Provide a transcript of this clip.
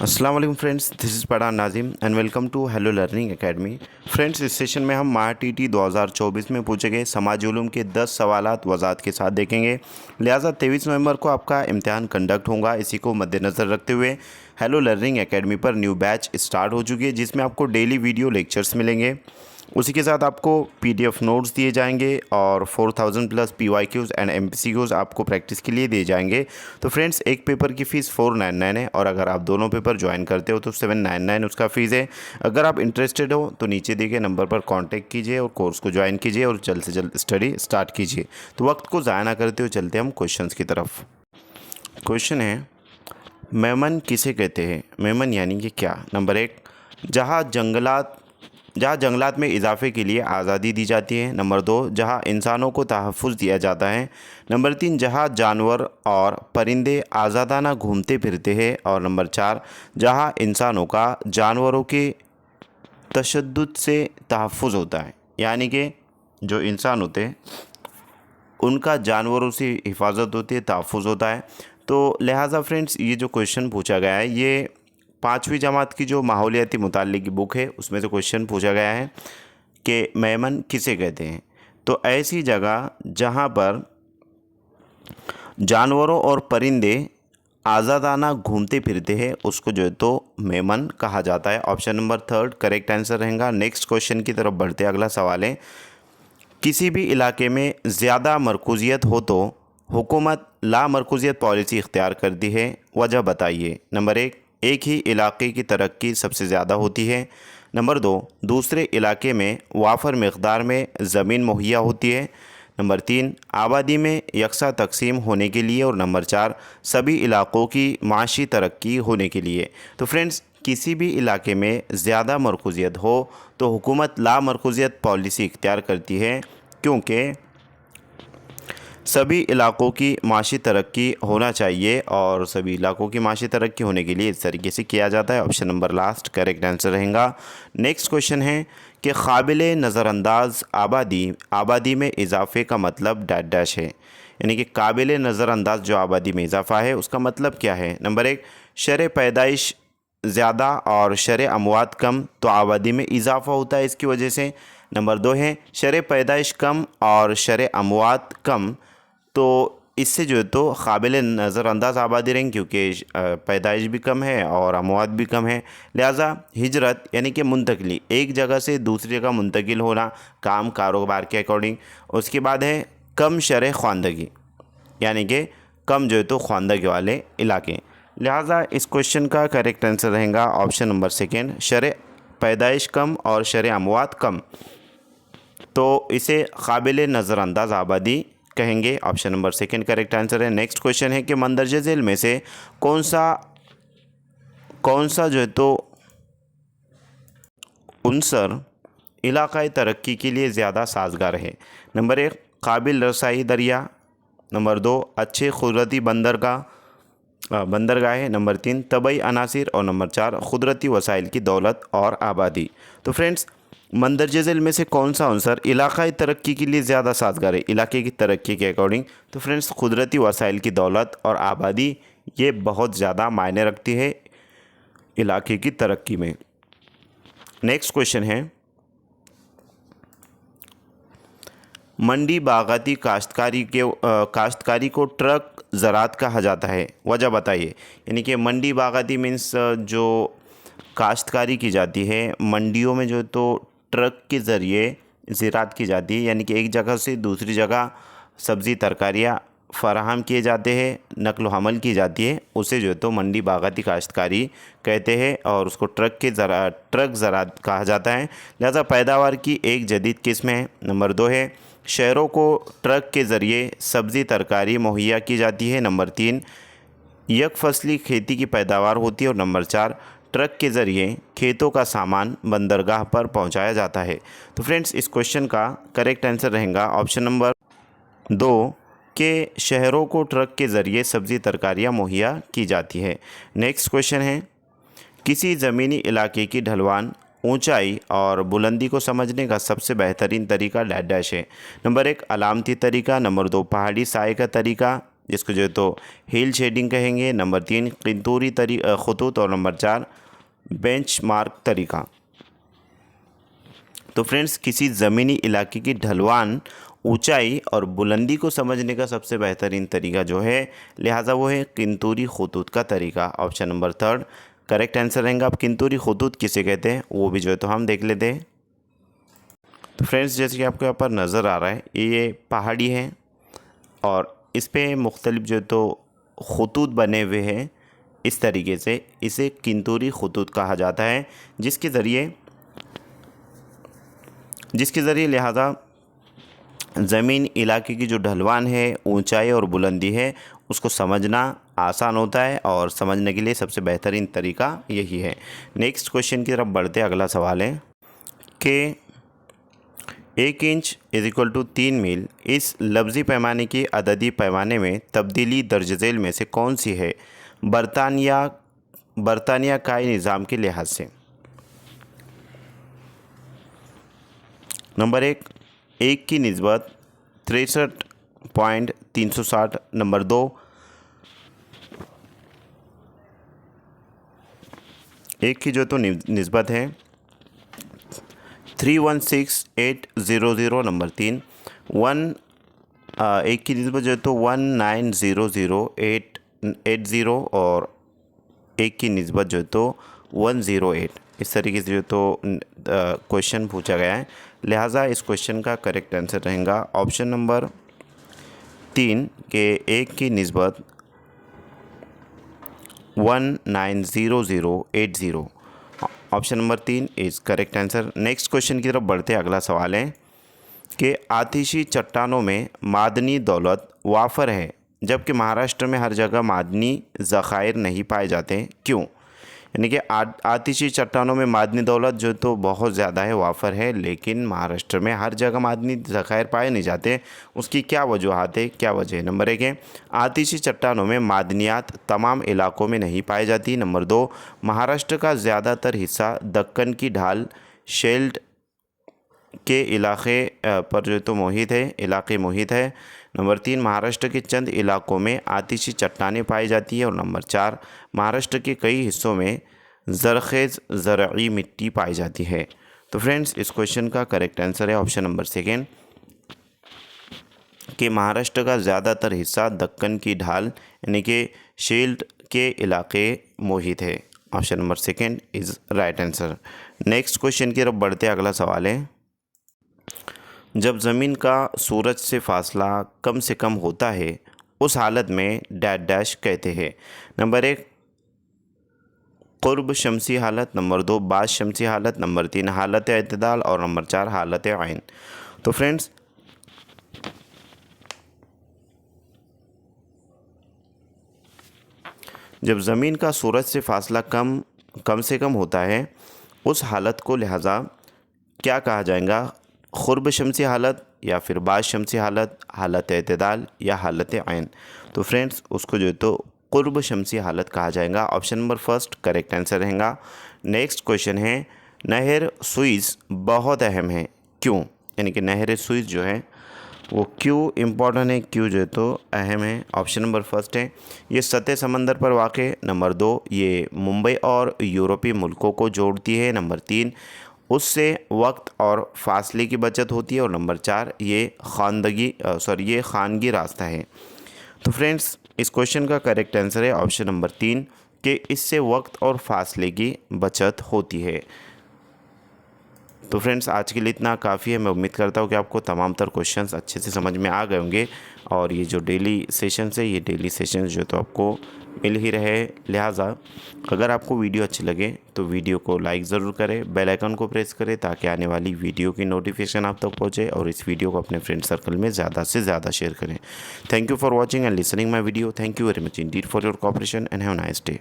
अस्सलाम वालेकुम friends, this is Pathan Nazim and welcome to hello learning academy. Friends, इस session में हम माह टीटी 2024 में पूछे गए समाज उलूम के 10 सवालात वज़ाहत के साथ देखेंगे। लिहाजा 23 नवंबर को आपका इम्तिहान कंडक्ट होगा। इसी को मद्देनज़र रखते हुए हेलो लर्निंग एकेडमी पर न्यू बैच स्टार्ट हो चुकी है, जिसमें आपको डेली वीडियो लेक्चर्स मिलेंगे। उसी के साथ आपको पीडीएफ नोट्स दिए जाएंगे और 4000 प्लस पीवाईक्यूज़ एंड एमसीक्यूज़ आपको प्रैक्टिस के लिए दिए जाएंगे। तो फ्रेंड्स, एक पेपर की फ़ीस 499 है और अगर आप दोनों पेपर ज्वाइन करते हो तो 799 उसका फ़ीस है। अगर आप इंटरेस्टेड हो तो नीचे दिए गए नंबर पर कांटेक्ट कीजिए और कोर्स को ज्वाइन कीजिए और जल्द से जल्द स्टडी स्टार्ट कीजिए। तो वक्त को ज़ाया ना करते हुए चलते हम क्वेश्चन की तरफ। क्वेश्चन है, मेमन किसे कहते हैं? मेमन यानी कि क्या? नंबर 1, जहाँ जंगलात में इजाफे के लिए आज़ादी दी जाती है। नंबर 2, जहाँ इंसानों को तहफ़्फ़ुज़ दिया जाता है। नंबर 3, जहाँ जानवर और परिंदे आज़ादाना घूमते फिरते हैं। और नंबर 4, जहाँ इंसानों का जानवरों के तशद्दुद से तहफ़्फ़ुज़ होता है, यानी कि जो इंसान होते हैं उनका जानवरों से हिफाजत होती है, तहफ़्फ़ुज़ होता है। तो लिहाजा फ्रेंड्स, ये जो क्वेश्चन पूछा गया है ये 5वीं जमात की जो माहौलियाती मुताल्लिक़ की बुक है उसमें से क्वेश्चन पूछा गया है कि मेमन किसे कहते हैं। तो ऐसी जगह जहाँ पर जानवरों और परिंदे आज़ादाना घूमते फिरते हैं उसको जो है तो मेमन कहा जाता है। ऑप्शन नंबर 3 करेक्ट आंसर रहेगा। नेक्स्ट क्वेश्चन की तरफ बढ़ते हैं। अगला सवाल है, किसी भी इलाके में ज़्यादा मरकूज़ियत हो तो हुकूमत लामरकूज़ियत पॉलिसी इख्तियार करती है, वजह बताइए। नंबर 1, एक ही इलाके की तरक्की सबसे ज़्यादा होती है। नंबर 2, दूसरे इलाके में वाफर मकदार में ज़मीन मुहैया होती है। नंबर 3, आबादी में यकसा तकसीम होने के लिए। और नंबर 4, सभी इलाक़ों की माशी तरक्की होने के लिए। तो फ्रेंड्स, किसी भी इलाके में ज़्यादा मरकूज़ियत हो तो हुकूमत लामरकूज़ियत पॉलिसी इख्तियार करती है, क्योंकि सभी इलाक़ों की माशी तरक्की होना चाहिए और सभी इलाक़ों की माशी तरक्की होने के लिए इस तरीके से किया जाता है। Option number last correct answer रहेगा। नेक्स्ट क्वेश्चन है कि काबिल नज़रअंदाज आबादी में इजाफ़े का मतलब डैश डैश है, यानी कि काबिल नज़रअंदाज जो आबादी में इजाफ़ा है उसका मतलब क्या है। नंबर 1, शरह पैदाइश ज़्यादा और शरह अमवात कम, तो आबादी में इजाफ़ा होता है इसकी वजह से। नंबर 2 है शरह पैदाइश कम और शरह अमवात कम, तो इससे जो है तो काबिल नज़रअंदाज आबादी रहेंगी, क्योंकि पैदाइश भी कम है और अमवात भी कम है। लिहाजा हिजरत यानी कि मुंतकिली, एक जगह से दूसरी जगह मुंतकिल होना काम कारोबार के अकॉर्डिंग। उसके बाद है कम शरह ख्वानदगी, यानी कि कम जो है तो ख्वानदगी वाले इलाके। लिहाजा इस क्वेश्चन का करेक्ट आंसर रहेगा ऑप्शन नंबर 2, शरह पैदाइश कम और शरह अमवात कम, तो इसे काबिल नज़रअंदाज आबादी कहेंगे। ऑप्शन नंबर 2 करेक्ट आंसर है। नेक्स्ट क्वेश्चन है कि मंदरजे झेल में से कौन सा जो है तो उनसर इलाक़ाई तरक्की के लिए ज़्यादा साजगार है। नंबर 1, काबिल रसाई दरिया। नंबर 2, अच्छे कुदरती बंदरगाहें। नंबर 3, तबई अनासिर। और नंबर 4, कुदरती वसाइल की दौलत और आबादी। तो फ्रेंड्स, मंदरजे झेल में से कौन सा अंसर इलाक़ाई तरक्की के लिए ज़्यादा साजगार है इलाके की तरक्की के अकॉर्डिंग? तो फ्रेंड्स, कुदरती वसाइल की दौलत और आबादी ये बहुत ज़्यादा मायने रखती है इलाके की तरक्की में। नेक्स्ट क्वेश्चन है, मंडी बागाती काश्तकारी को ट्रक ज़रात कहा जाता है, वजह बताइए। यानी कि मंडी बागाती मीन्स जो काश्तकारी की जाती है मंडियों में जो तो ट्रक के ज़रिए ज़रात की जाती है, यानी कि एक जगह से दूसरी जगह सब्ज़ी तरकारियाँ फ़राहम किए जाते हैं, नकल हमल की जाती है, उसे जो है तो मंडी बागाती काश्तकारी कहते हैं और उसको ट्रक ज़रात कहा जाता है। लिहाजा पैदावार की एक जदीद किस्म है। नंबर 2 है शहरों को ट्रक के ज़रिए सब्ज़ी तरकारी मुहैया की जाती है। नंबर 3, एक फसली खेती की पैदावार होती है। और नंबर 4, ट्रक के ज़रिए खेतों का सामान बंदरगाह पर पहुंचाया जाता है। तो फ्रेंड्स, इस क्वेश्चन का करेक्ट आंसर रहेगा ऑप्शन नंबर 2 के शहरों को ट्रक के ज़रिए सब्ज़ी तरकारियाँ मुहैया की जाती है। नेक्स्ट क्वेश्चन है, किसी ज़मीनी इलाके की ढलवान ऊंचाई और बुलंदी को समझने का सबसे बेहतरीन तरीका डैश डैश है। नंबर 1, अलामती तरीका। नंबर 2, पहाड़ी साए का तरीका। जिसको जो है तो हिल शेडिंग कहेंगे। नंबर 3 किंतूरी खतूत और नंबर 4 बेंचमार्क तरीका। तो फ्रेंड्स किसी ज़मीनी इलाके की ढलवान, ऊंचाई और बुलंदी को समझने का सबसे बेहतरीन तरीका जो है, लिहाजा वो है किंतूरी खतूत का तरीका। ऑप्शन नंबर 3 करेक्ट आंसर रहेगा। अब किंतूरी खतूत किसे कहते हैं वो भी जो है तो हम देख लेते हैं। तो फ्रेंड्स जैसे कि आपको यहाँ पर नज़र आ रहा है, ये पहाड़ी है और इस पर मुख्तलिफ जो है तो खतूत बने हुए हैं। इस तरीके से इसे किंतूरी खतूत कहा जाता है, जिसके ज़रिए लिहाजा ज़मीन इलाके की जो ढलवान है, ऊंचाई और बुलंदी है, उसको समझना आसान होता है और समझने के लिए सबसे बेहतरीन तरीका यही है। नेक्स्ट क्वेश्चन की तरफ बढ़ते अगला सवाल है कि 1 इंच = 3 मील इस लफ्ज़ी पैमाने की अददी पैमाने में तब्दीली दर्ज झेल में से कौन सी है बरतानिया काई निज़ाम के लिहाज से? नंबर 1 की निस्बत 63.360। नंबर 2 1 की जो तो निस्बत है 316800। नंबर 3 1 की निस्बत जो है तो 190080 और 1 की निस्बत जो है तो 108। इस तरीके से जो तो क्वेश्चन पूछा गया है, लिहाजा इस क्वेश्चन का करेक्ट आंसर रहेगा ऑप्शन नंबर 3 के 1 की निस्बत 190080। Option number 3 is correct answer. Next question की तरफ बढ़ते अगला सवाल है कि आतिशी चट्टानों में मादनी दौलत वाफर है जबकि महाराष्ट्र में हर जगह मादनी ज़खायर नहीं पाए जाते, क्यों? यानी कि आतिशी चट्टानों में मादनी दौलत जो तो बहुत ज़्यादा है, वाफर है, लेकिन महाराष्ट्र में हर जगह मादनी ज़खायर पाए नहीं जाते। उसकी क्या वजूहत है, क्या वजह है? नंबर 1 है आतिशी चट्टानों में मादनियात तमाम इलाकों में नहीं पाई जाती। नंबर 2 महाराष्ट्र का ज़्यादातर हिस्सा दक्कन की ढाल शेल्ट के इलाके पर जो तो मोहित है। नंबर 3 महाराष्ट्र के चंद इलाकों में आतिशी चट्टानें पाई जाती है। और नंबर 4 महाराष्ट्र के कई हिस्सों में ज़रख़ेज़ ज़रई मिट्टी पाई जाती है। तो फ्रेंड्स इस क्वेश्चन का करेक्ट आंसर है ऑप्शन नंबर 2 कि महाराष्ट्र का ज़्यादातर हिस्सा दक्कन की ढाल यानी कि शेल्ट के इलाके मोहित है। Option number 2 is right answer. Next question की तरफ बढ़ते अगला सवाल है, जब ज़मीन का सूरज से फासला कम से कम होता है उस हालत में डैश डैश कहते हैं। नंबर 1 क़ुर्ब शमसी हालत। नंबर 2 बाद शमसी हालत। नंबर 3 हालत एतदाल और नंबर 4 हालत आइन। तो फ्रेंड्स जब ज़मीन का सूरज से फासला कम से कम होता है उस हालत को लिहाजा क्या कहा जाएगा? क़ुर्ब शमसी हालत या फिर बाद शमसी हालत, हालत एतदाल या हालत आइन। तो फ्रेंड्स उसको जो है तो क़ुर्ब शमसी हालत कहा जाएगा। ऑप्शन नंबर 1 करेक्ट आंसर रहेगा। नेक्स्ट क्वेश्चन है नहर सुइस बहुत अहम है, क्यों? यानी कि नहर सुइस जो है वो क्यों इम्पोर्टेंट है, क्यों जो है तो अहम है? ऑप्शन नंबर 1 है ये सतह समंदर पर वाक़। नंबर 2 ये मुंबई और यूरोपीय मुल्कों को जोड़ती है। नंबर 3 उससे वक्त और फासले की बचत होती है। और नंबर 4 ये खानगी रास्ता है। तो फ्रेंड्स इस क्वेश्चन का करेक्ट आंसर है ऑप्शन नंबर 3 कि इससे वक्त और फासले की बचत होती है। तो फ्रेंड्स आज के लिए इतना काफ़ी है। मैं उम्मीद करता हूँ कि आपको तमाम तर क्वेश्चंस अच्छे से समझ में आ गए होंगे और ये जो डेली सेशंस है ये डेली सेशंस जो तो आपको मिल ही रहे। लिहाजा अगर आपको वीडियो अच्छी लगे तो वीडियो को लाइक ज़रूर करें, बेल आइकन को प्रेस करें ताकि आने वाली वीडियो की नोटिफिकेशन आप तक पहुँचे और इस वीडियो को अपने फ्रेंड सर्कल में ज़्यादा से ज़्यादा शेयर करें। Thank you for watching and listening my video. Thank you very much Indeed for your cooperation and have a nice day.